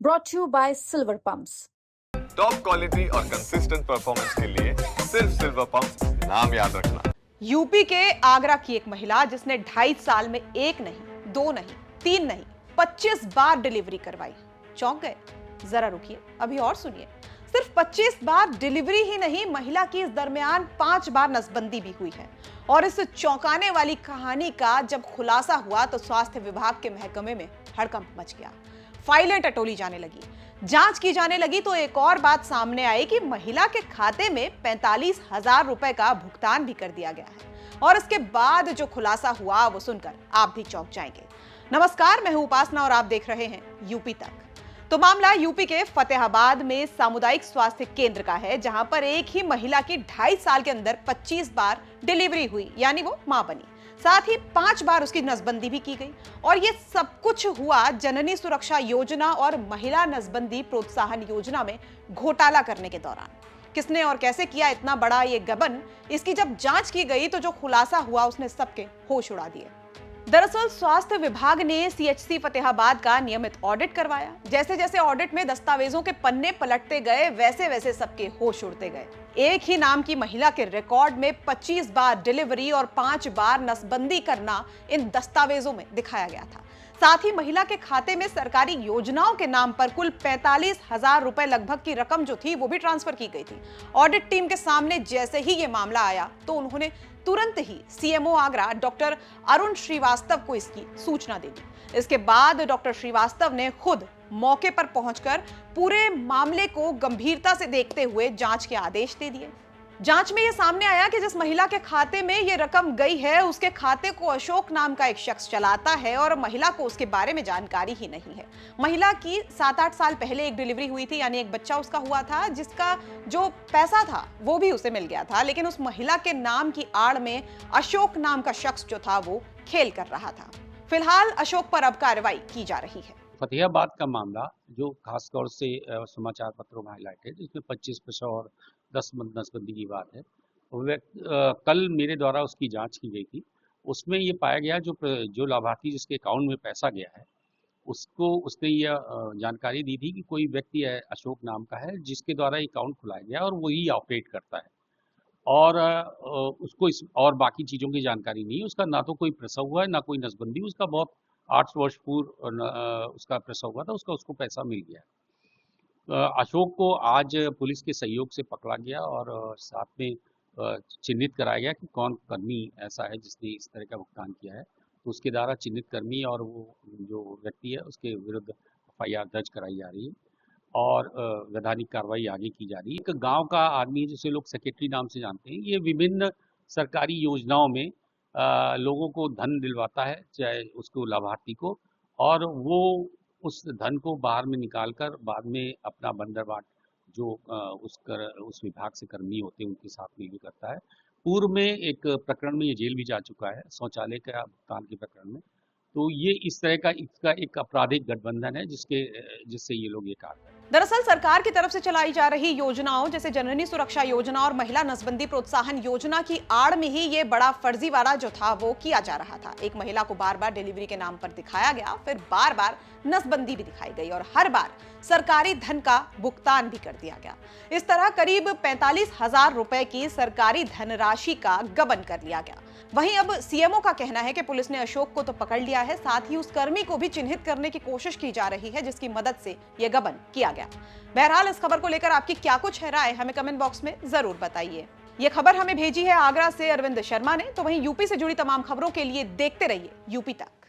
brought to you by Silver Pumps. Top quality और consistent performance के लिए सिर्फ सिल्वर पंप नाम याद रखना। यूपी के आगरा की एक महिला जिसने 2.5 साल में 1 नहीं, 2 नहीं, 3 नहीं, 25 बार डिलीवरी करवाई। चौंक गए? जरा रुकिए, अभी और सुनिए। सिर्फ 25 बार डिलीवरी ही नहीं, महिला की इस दरमियान 5 बार नसबंदी भी हुई है। और इस चौंकाने वाली कहानी का जब खुलासा हुआ तो स्वास्थ्य विभाग के महकमे में हड़कंप मच गया। फाइलें टटोली जाने लगी, जांच की जाने लगी तो एक और बात सामने आई कि महिला के खाते में 45,000 रुपए का भुगतान भी कर दिया गया है। और इसके बाद जो खुलासा हुआ वो सुनकर आप भी चौंक जाएंगे। नमस्कार, मैं हूं उपासना और आप देख रहे हैं यूपी तक। तो मामला यूपी के फतेहाबाद में सामुदायिक स्वास्थ्य केंद्र का है, जहां पर एक ही महिला की 2.5 साल के अंदर 25 बार डिलीवरी हुई, यानी वो मां बनी। साथ ही 5 बार उसकी नसबंदी भी की गई। और ये सब कुछ हुआ जननी सुरक्षा योजना और महिला नसबंदी प्रोत्साहन योजना में घोटाला करने के दौरान। किसने और कैसे किया इतना बड़ा ये गबन, इसकी जब जांच की गई तो जो खुलासा हुआ उसने सबके होश उड़ा दिए। दरअसल स्वास्थ्य विभाग ने सीएचसी फतेहाबाद का नियमित ऑडिट करवाया। जैसे जैसे ऑडिट में दस्तावेजों के पन्ने पलटते गए, वैसे वैसे सबके होश उड़ते गए। एक ही नाम की महिला के रिकॉर्ड में 25 बार डिलीवरी और 5 बार नसबंदी करना इन दस्तावेजों में दिखाया गया था। साथ ही महिला के खाते में सरकारी योजनाओं के नाम पर कुल 45,000 रुपए लगभग की रकम जो थी वो भी ट्रांसफर की गई थी। ऑडिट टीम के सामने जैसे ही ये मामला आया तो उन्होंने तुरंत ही सीएमओ आगरा डॉक्टर अरुण श्रीवास्तव को इसकी सूचना दे दी। इसके बाद डॉक्टर श्रीवास्तव ने खुद मौके पर पहुंचकर पूरे मामले को गंभीरता से देखते हुए जांच के आदेश दे दिए। जांच में यह सामने आया कि जिस महिला के खाते में ये रकम गई है, उसके खाते को अशोक नाम का एक शख्स चलाता है और महिला को उसके बारे में जानकारी ही नहीं है। महिला की 7-8 साल पहले एक डिलीवरी हुई थी, यानी एक बच्चा उसका हुआ था, जिसका जो पैसा था वो भी उसे मिल गया था। लेकिन उस महिला के नाम की आड़ में अशोक नाम का शख्स जो था वो खेल कर रहा था। फिलहाल अशोक पर अब कार्रवाई की जा रही है। फतेहाबाद का मामला जो खासतौर से समाचार पत्रों में हाईलाइट है, जिसमें 25% और 10 नसबंदी की बात है। कल मेरे द्वारा उसकी जांच की गई थी। उसमें ये पाया गया जो लाभार्थी जिसके अकाउंट में पैसा गया है, उसको उसने यह जानकारी दी थी कि कोई व्यक्ति है अशोक नाम का है, जिसके द्वारा अकाउंट खुलाया गया और वही ऑपरेट करता है। और उसको और बाकी चीज़ों की जानकारी नहीं है। उसका ना तो कोई प्रसव हुआ है, ना कोई नसबंदी। उसका बहुत 8 वर्ष पूर्व उसका प्रसव हुआ था, उसको पैसा मिल गया। अशोक को आज पुलिस के सहयोग से पकड़ा गया और साथ में चिन्हित कराया गया कि कौन कर्मी ऐसा है जिसने इस तरह का भुगतान किया है। तो उसके द्वारा चिन्हित कर्मी और वो जो व्यक्ति है उसके विरुद्ध एफआईआर दर्ज कराई जा रही है और वैधानिक कार्रवाई आगे की जा रही है। एक गांव का आदमी है जिसे लोग सेक्रेटरी नाम से जानते हैं। ये विभिन्न सरकारी योजनाओं में लोगों को धन दिलवाता है, चाहे उसको लाभार्थी को, और वो उस धन को बाहर में निकालकर बाद में अपना बंदरबाट जो उस विभाग से कर्मी होते हैं उनके साथ मिलकर करता है। पूर्व में एक प्रकरण में ये जेल भी जा चुका है, शौचालय का भुगतान के प्रकरण में। तो ये इस तरह का इसका एक आपराधिक गठबंधन है जिससे ये लोग ये कार्य करते हैं। दरअसल सरकार की तरफ से चलाई जा रही योजनाओं जैसे जननी सुरक्षा योजना और महिला नसबंदी प्रोत्साहन योजना की आड़ में ही ये बड़ा फर्जीवाड़ा जो था वो किया जा रहा था। एक महिला को बार बार डिलीवरी के नाम पर दिखाया गया, फिर बार बार नसबंदी भी दिखाई गई और हर बार सरकारी धन का भुगतान भी कर दिया गया। इस तरह करीब 45,000 रुपए की सरकारी धनराशि का गबन कर लिया गया। वहीं अब सीएमओ का कहना है कि पुलिस ने अशोक को तो पकड़ लिया है, साथ ही उस कर्मी को भी चिन्हित करने की कोशिश की जा रही है जिसकी मदद से यह गबन किया गया। बहरहाल इस खबर को लेकर आपकी क्या कुछ है राय, हमें कमेंट बॉक्स में जरूर बताइए। यह खबर हमें भेजी है आगरा से अरविंद शर्मा ने। तो वहीं यूपी से जुड़ी तमाम खबरों के लिए देखते रहिए यूपी तक।